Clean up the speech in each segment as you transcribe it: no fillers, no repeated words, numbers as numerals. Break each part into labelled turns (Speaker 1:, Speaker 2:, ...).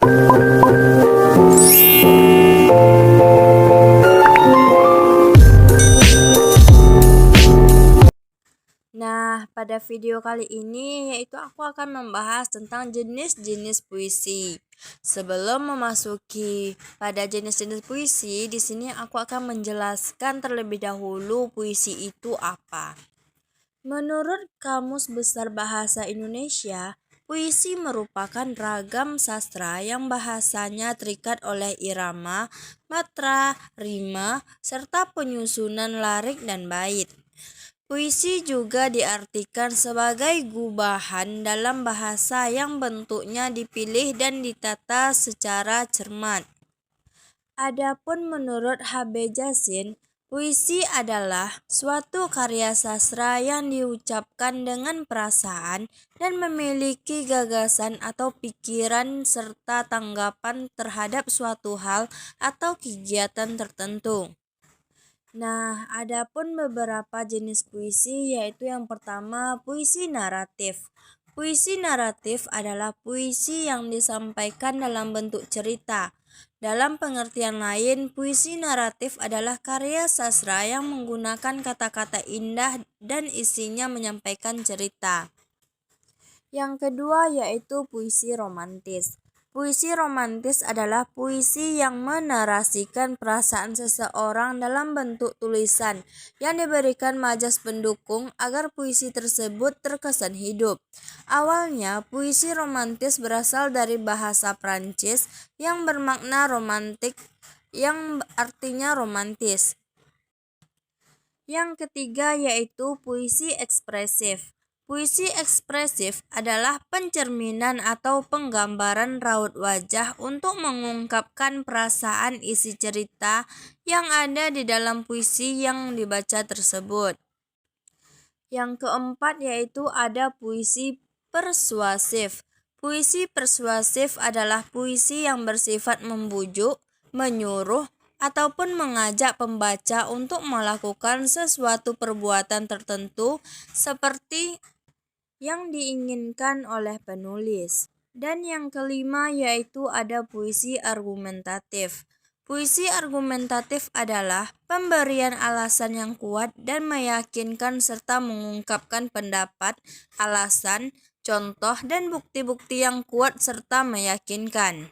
Speaker 1: Nah, pada video kali ini yaitu aku akan membahas tentang jenis-jenis puisi. Sebelum memasuki pada jenis-jenis puisi, di sini aku akan menjelaskan terlebih dahulu puisi itu apa. Menurut Kamus Besar Bahasa Indonesia, puisi merupakan ragam sastra yang bahasanya terikat oleh irama, matra, rima, serta penyusunan larik dan bait. Puisi juga diartikan sebagai gubahan dalam bahasa yang bentuknya dipilih dan ditata secara cermat. Adapun menurut H.B. Jasin, puisi adalah suatu karya sastra yang diucapkan dengan perasaan dan memiliki gagasan atau pikiran serta tanggapan terhadap suatu hal atau kegiatan tertentu. Nah, adapun beberapa jenis puisi yaitu yang pertama puisi naratif. Puisi naratif adalah puisi yang disampaikan dalam bentuk cerita. Dalam pengertian lain, puisi naratif adalah karya sastra yang menggunakan kata-kata indah dan isinya menyampaikan cerita. Yang kedua yaitu puisi romantis. Puisi romantis adalah puisi yang menarasikan perasaan seseorang dalam bentuk tulisan yang diberikan majas pendukung agar puisi tersebut terkesan hidup. Awalnya, puisi romantis berasal dari bahasa Prancis yang bermakna romantik yang artinya romantis. Yang ketiga yaitu puisi ekspresif. Puisi ekspresif adalah pencerminan atau penggambaran raut wajah untuk mengungkapkan perasaan isi cerita yang ada di dalam puisi yang dibaca tersebut. Yang keempat yaitu ada puisi persuasif. Puisi persuasif adalah puisi yang bersifat membujuk, menyuruh, ataupun mengajak pembaca untuk melakukan sesuatu perbuatan tertentu seperti yang diinginkan oleh penulis. Dan yang kelima yaitu ada puisi argumentatif. Puisi argumentatif adalah pemberian alasan yang kuat dan meyakinkan serta mengungkapkan pendapat, alasan, contoh, dan bukti-bukti yang kuat serta meyakinkan.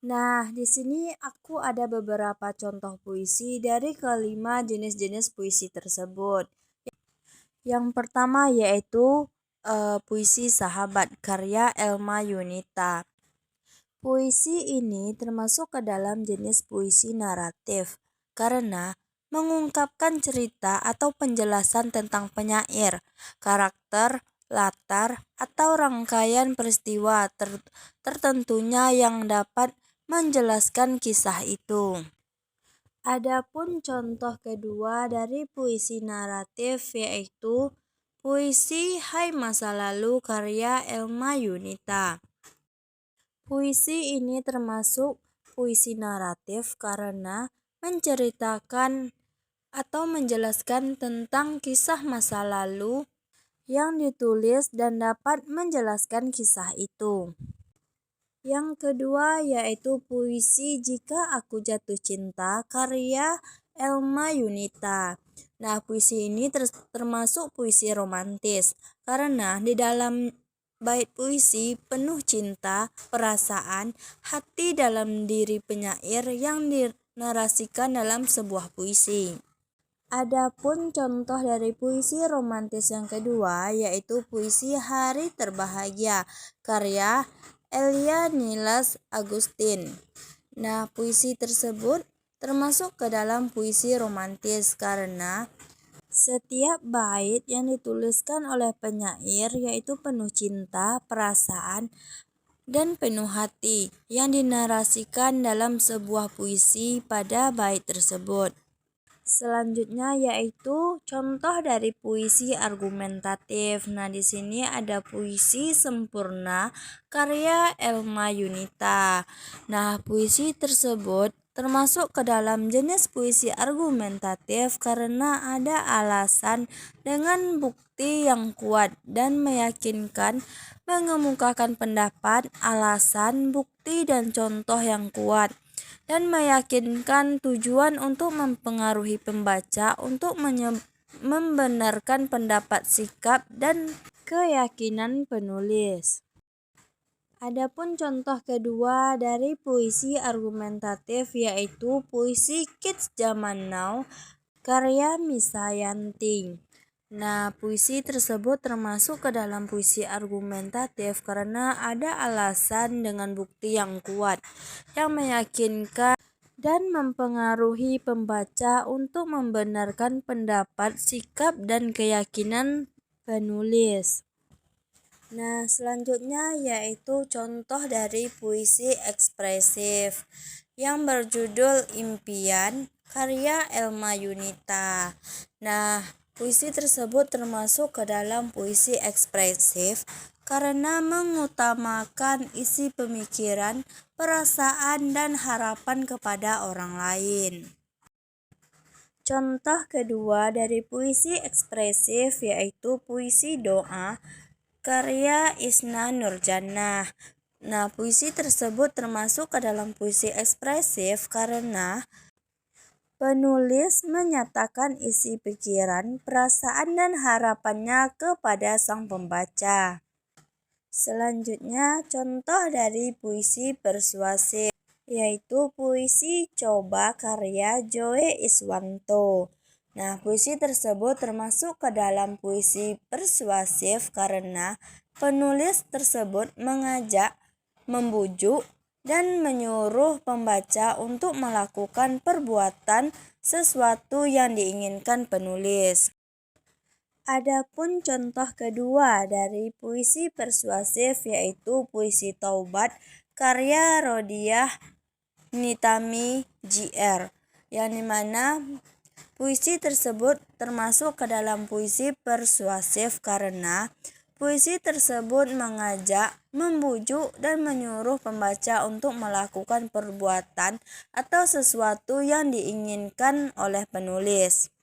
Speaker 1: Nah, di sini aku ada beberapa contoh puisi dari kelima jenis-jenis puisi tersebut. Yang pertama yaitu puisi Sahabat karya Elma Yunita. Puisi ini termasuk ke dalam jenis puisi naratif karena mengungkapkan cerita atau penjelasan tentang penyair, karakter, latar, atau rangkaian peristiwa tertentunya yang dapat menjelaskan kisah itu. Adapun contoh kedua dari puisi naratif yaitu puisi Hai Masa Lalu karya Elma Yunita. Puisi ini termasuk puisi naratif karena menceritakan atau menjelaskan tentang kisah masa lalu yang ditulis dan dapat menjelaskan kisah itu. Yang kedua yaitu puisi Jika Aku Jatuh Cinta karya Elma Yunita. Nah, puisi ini termasuk puisi romantis karena di dalam bait puisi penuh cinta, perasaan, hati dalam diri penyair yang dinarasikan dalam sebuah puisi. Adapun contoh dari puisi romantis yang kedua yaitu puisi Hari Terbahagia karya Elia Nilas Agustin. Nah, puisi tersebut termasuk ke dalam puisi romantis karena setiap bait yang dituliskan oleh penyair yaitu penuh cinta, perasaan, dan penuh hati yang dinarasikan dalam sebuah puisi pada bait tersebut. Selanjutnya yaitu contoh dari puisi argumentatif. Nah, di sini ada puisi Sempurna karya Elma Yunita. Nah, puisi tersebut termasuk ke dalam jenis puisi argumentatif karena ada alasan dengan bukti yang kuat dan meyakinkan, mengemukakan pendapat, alasan, bukti, dan contoh yang kuat, dan meyakinkan tujuan untuk mempengaruhi pembaca untuk membenarkan pendapat, sikap, dan keyakinan penulis. Adapun contoh kedua dari puisi argumentatif yaitu puisi Kids Zaman Now karya Misa Yanti. Nah, puisi tersebut termasuk ke dalam puisi argumentatif karena ada alasan dengan bukti yang kuat yang meyakinkan dan mempengaruhi pembaca untuk membenarkan pendapat, sikap, dan keyakinan penulis. Nah, selanjutnya yaitu contoh dari puisi ekspresif yang berjudul Impian karya Elma Yunita. Nah, puisi tersebut termasuk ke dalam puisi ekspresif karena mengutamakan isi pemikiran, perasaan, dan harapan kepada orang lain. Contoh kedua dari puisi ekspresif yaitu puisi Doa karya Isna Nurjannah. Nah, puisi tersebut termasuk ke dalam puisi ekspresif karena penulis menyatakan isi pikiran, perasaan, dan harapannya kepada sang pembaca. Selanjutnya, contoh dari puisi persuasif yaitu puisi Coba karya Joe Iswanto. Nah, puisi tersebut termasuk ke dalam puisi persuasif karena penulis tersebut mengajak, membujuk, dan menyuruh pembaca untuk melakukan perbuatan sesuatu yang diinginkan penulis. Adapun contoh kedua dari puisi persuasif yaitu puisi Taubat karya Rodiah Nitami Jr. yang dimana puisi tersebut termasuk ke dalam puisi persuasif karena puisi tersebut mengajak, membujuk, dan menyuruh pembaca untuk melakukan perbuatan atau sesuatu yang diinginkan oleh penulis.